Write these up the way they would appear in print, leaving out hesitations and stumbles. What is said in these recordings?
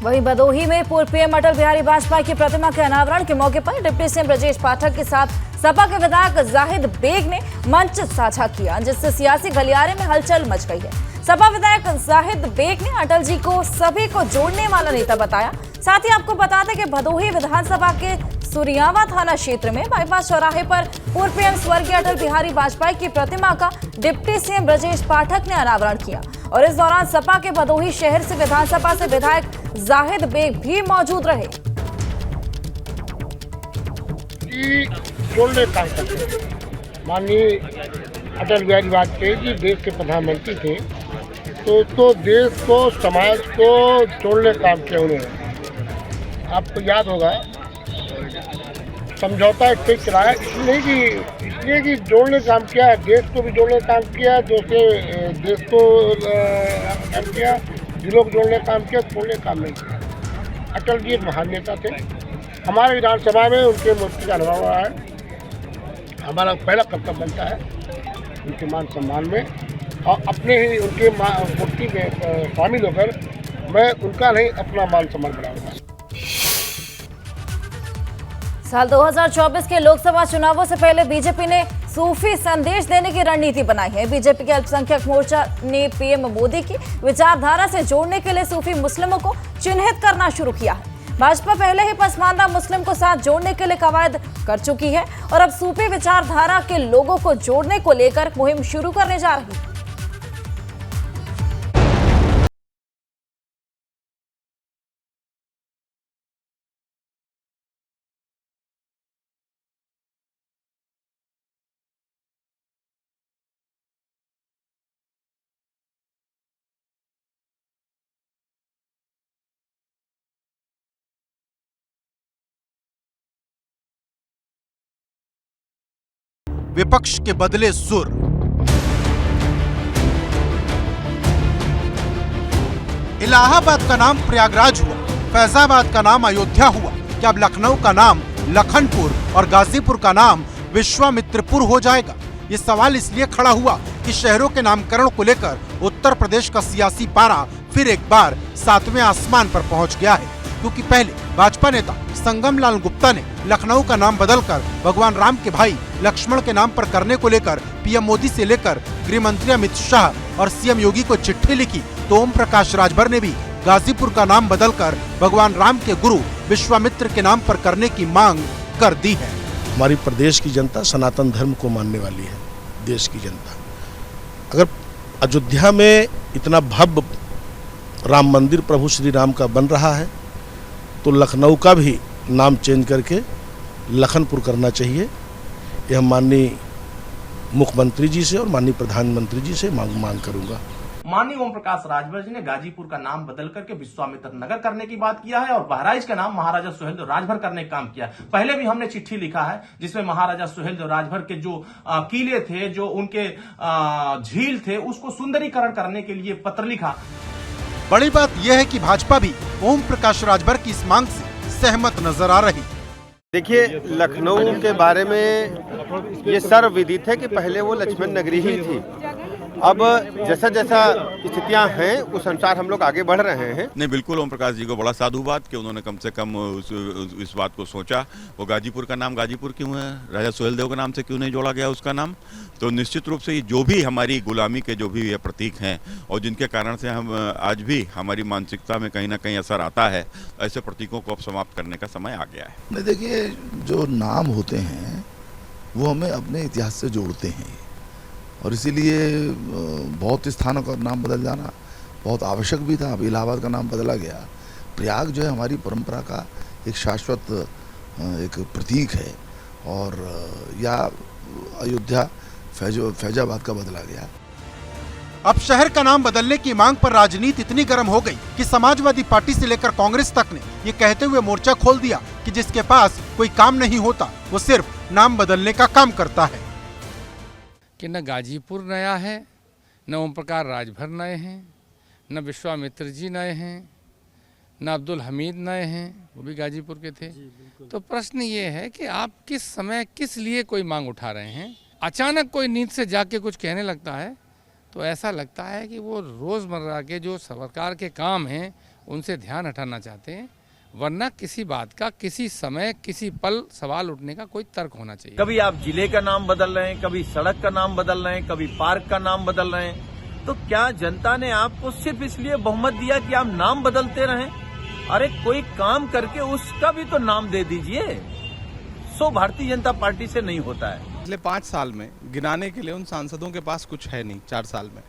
वहीं भदोही में पूर्व पीएम अटल बिहारी वाजपेयी की प्रतिमा के अनावरण के मौके पर डिप्टी सीएम ब्रजेश पाठक के साथ सपा के विधायक जाहिद बेग ने मंच साझा किया, जिससे सियासी गलियारे में हलचल मच गई है। सपा विधायक जाहिद बेग ने अटल जी को सभी को जोड़ने वाला नेता बताया। साथ ही आपको बता दें कि भदोही विधानसभा के सुरियावा थाना क्षेत्र में बाईपास चौराहे पर पूर्व पीएम स्वर्गीय अटल बिहारी वाजपेयी की प्रतिमा का डिप्टी सीएम ब्रजेश पाठक ने अनावरण किया और इस दौरान सपा के भदोही शहर से विधानसभा से विधायक जाहिद बेग भी मौजूद रहे। माननीय अटल बिहारी वाजपेयी जी देश के प्रधानमंत्री थे, तो देश को समाज को जोड़ने का काम किया उन्होंने। आपको याद होगा समझौता ठीक कराया, इसलिए कि जोड़ने का काम किया है, देश को भी जोड़ने का काम किया, देश को काम किया, जिलों को जोड़ने का काम किया, छोड़ने का काम नहीं किया। अटल जी एक महान नेता थे। हमारे विधानसभा में उनके मूर्ति का अनुभव रहा है। हमारा पहला कर्तव्य बनता है उनके मान सम्मान में और अपने ही उनके मूर्ति में शामिल होकर मैं उनका नहीं अपना मान सम्मान बढ़ाऊंगा। साल 2024 के लोकसभा चुनावों से पहले बीजेपी ने सूफी संदेश देने की रणनीति बनाई है। बीजेपी के अल्पसंख्यक मोर्चा ने पीएम मोदी की विचारधारा से जोड़ने के लिए सूफी मुस्लिमों को चिन्हित करना शुरू किया है। भाजपा पहले ही पसमानदा मुस्लिम को साथ जोड़ने के लिए कवायद कर चुकी है और अब सूफी विचारधारा के लोगों को जोड़ने को लेकर मुहिम शुरू करने जा रही है। विपक्ष के बदले सुर। इलाहाबाद का नाम प्रयागराज हुआ, फैजाबाद का नाम अयोध्या हुआ, क्या अब लखनऊ का नाम लखनपुर और गाजीपुर का नाम विश्वामित्रपुर हो जाएगा? ये सवाल इसलिए खड़ा हुआ कि शहरों के नामकरण को लेकर उत्तर प्रदेश का सियासी पारा फिर एक बार 7वें आसमान पर पहुंच गया है, क्योंकि पहले भाजपा नेता संगम लाल गुप्ता ने लखनऊ का नाम बदलकर भगवान राम के भाई लक्ष्मण के नाम पर करने को लेकर पीएम मोदी से लेकर गृह मंत्री अमित शाह और सीएम योगी को चिट्ठी लिखी, तो ओम प्रकाश राजभर ने भी गाजीपुर का नाम बदलकर भगवान राम के गुरु विश्वामित्र के नाम पर करने की मांग कर दी है। हमारी प्रदेश की जनता सनातन धर्म को मानने वाली है। देश की जनता अगर अयोध्या में इतना भव्य राम मंदिर प्रभु श्री राम का बन रहा है, तो लखनऊ का भी नाम चेंज करके लखनपुर करना चाहिए। यह माननीय मुख्यमंत्री जी से और माननीय प्रधानमंत्री जी से मांग करूंगा। माननीय ओम प्रकाश राजभर जी ने गाजीपुर का नाम बदल करके विश्वामित्र नगर करने की बात किया है और बहराइच का नाम महाराजा सुहेलदेव राजभर करने का काम किया। पहले भी हमने चिट्ठी लिखा है जिसमें महाराजा सुहेलदेव राजभर के जो किले थे, जो उनके झील थे, उसको सुंदरीकरण करने के लिए पत्र लिखा। बड़ी बात यह है कि भाजपा भी ओम प्रकाश राजभर की इस मांग से सहमत नजर आ रही। देखिए, लखनऊ के बारे में ये सर्वविदित है कि पहले वो लक्ष्मण नगरी ही थी। अब जैसा जैसा स्थितियां हैं उस अनुसार हम लोग आगे बढ़ रहे हैं। नहीं, बिल्कुल ओम प्रकाश जी को बड़ा साधुवाद कि उन्होंने कम से कम इस बात को सोचा। वो गाजीपुर का नाम गाजीपुर क्यों है, राजा सुहेलदेव के नाम से क्यों नहीं जोड़ा गया उसका नाम? तो निश्चित रूप से ये जो भी हमारी गुलामी के जो भी ये प्रतीक हैं और जिनके कारण से हम आज भी हमारी मानसिकता में कहीं ना कहीं असर आता है, ऐसे प्रतीकों को अब समाप्त करने का समय आ गया है। नहीं, देखिए, जो नाम होते हैं वो हमें अपने इतिहास से जोड़ते हैं और इसीलिए बहुत स्थानों का नाम बदल जाना बहुत आवश्यक भी था। अब इलाहाबाद का नाम बदला गया। प्रयाग जो है हमारी परंपरा का एक शाश्वत एक प्रतीक है और या अयोध्या फैजाबाद का बदला गया। अब शहर का नाम बदलने की मांग पर राजनीति इतनी गर्म हो गई कि समाजवादी पार्टी से लेकर कांग्रेस तक ने ये कहते हुए मोर्चा खोल दिया कि जिसके पास कोई काम नहीं होता वो सिर्फ नाम बदलने का काम करता है। कि न गाजीपुर नया है, न ओम प्रकाश राजभर नए हैं, न विश्वामित्र जी नए हैं, न अब्दुल हमीद नए हैं, वो भी गाजीपुर के थे। तो प्रश्न ये है कि आप किस समय किस लिए कोई मांग उठा रहे हैं? अचानक कोई नींद से जाग के कुछ कहने लगता है तो ऐसा लगता है कि वो रोज़मर्रा के जो सरकार के काम हैं उनसे ध्यान हटाना चाहते हैं, वरना किसी बात का किसी समय किसी पल सवाल उठने का कोई तर्क होना चाहिए। कभी आप जिले का नाम बदल रहे हैं, कभी सड़क का नाम बदल रहे हैं, कभी पार्क का नाम बदल रहे हैं, तो क्या जनता ने आपको सिर्फ इसलिए बहुमत दिया कि आप नाम बदलते रहें? अरे कोई काम करके उसका भी तो नाम दे दीजिए। सो भारतीय जनता पार्टी से नहीं होता है। पिछले 5 साल में गिनाने के लिए उन सांसदों के पास कुछ है नहीं। 4 साल में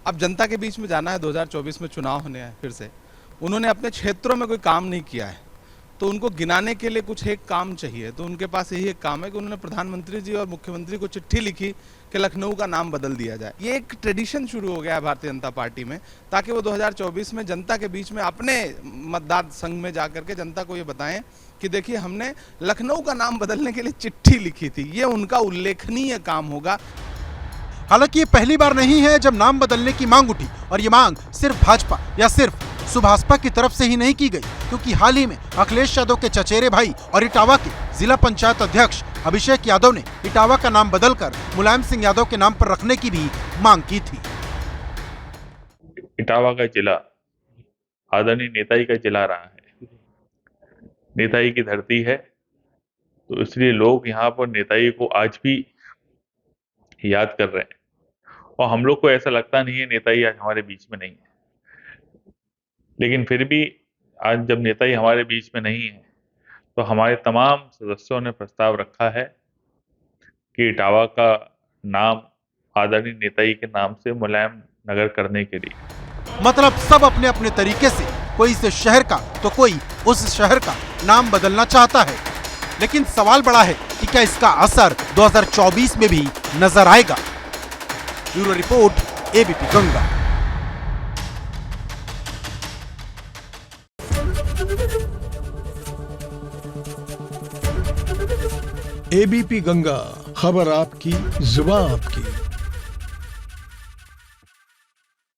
अब जनता के बीच में जाना है, 2024 में चुनाव होने हैं फिर से। उन्होंने अपने क्षेत्रों में कोई काम नहीं किया है, तो उनको गिनाने के लिए कुछ एक काम चाहिए। तो उनके पास यही एक काम है कि उन्होंने प्रधानमंत्री जी और मुख्यमंत्री को चिट्ठी लिखी कि लखनऊ का नाम बदल दिया जाए। ये एक ट्रेडिशन शुरू हो गया है भारतीय जनता पार्टी में, ताकि वो 2024 में जनता के बीच में अपने मतदान संघ में जाकर के जनता को ये बताएं कि देखिए हमने लखनऊ का नाम बदलने के लिए चिट्ठी लिखी थी। ये उनका उल्लेखनीय काम होगा। हालांकि ये पहली बार नहीं है जब नाम बदलने की मांग उठी, और ये मांग सिर्फ भाजपा या सिर्फ सुभाषपा की तरफ से ही नहीं की गई, क्योंकि हाल ही में अखिलेश यादव के चचेरे भाई और इटावा के जिला पंचायत अध्यक्ष अभिषेक यादव ने इटावा का नाम बदलकर मुलायम सिंह यादव के नाम पर रखने की भी मांग की थी। इटावा का जिला आदरणीय नेताजी का जिला रहा है, नेताजी की धरती है, तो इसलिए लोग यहाँ पर नेताजी को आज भी याद कर रहे हैं। और हम लोग को ऐसा लगता नहीं है नेताजी आज हमारे बीच में नहीं है, लेकिन फिर भी आज जब नेताजी हमारे बीच में नहीं है, तो हमारे तमाम सदस्यों ने प्रस्ताव रखा है कि इटावा का नाम आदरणीय नेताजी के नाम से मुलायम नगर करने के लिए। मतलब सब अपने अपने तरीके से, कोई इस शहर का तो कोई उस शहर का नाम बदलना चाहता है। लेकिन सवाल बड़ा है कि क्या इसका असर 2024 में भी नजर आएगा। Bureau report, ABP Ganga. ABP Ganga, खबर आपकी, जुबान आपकी।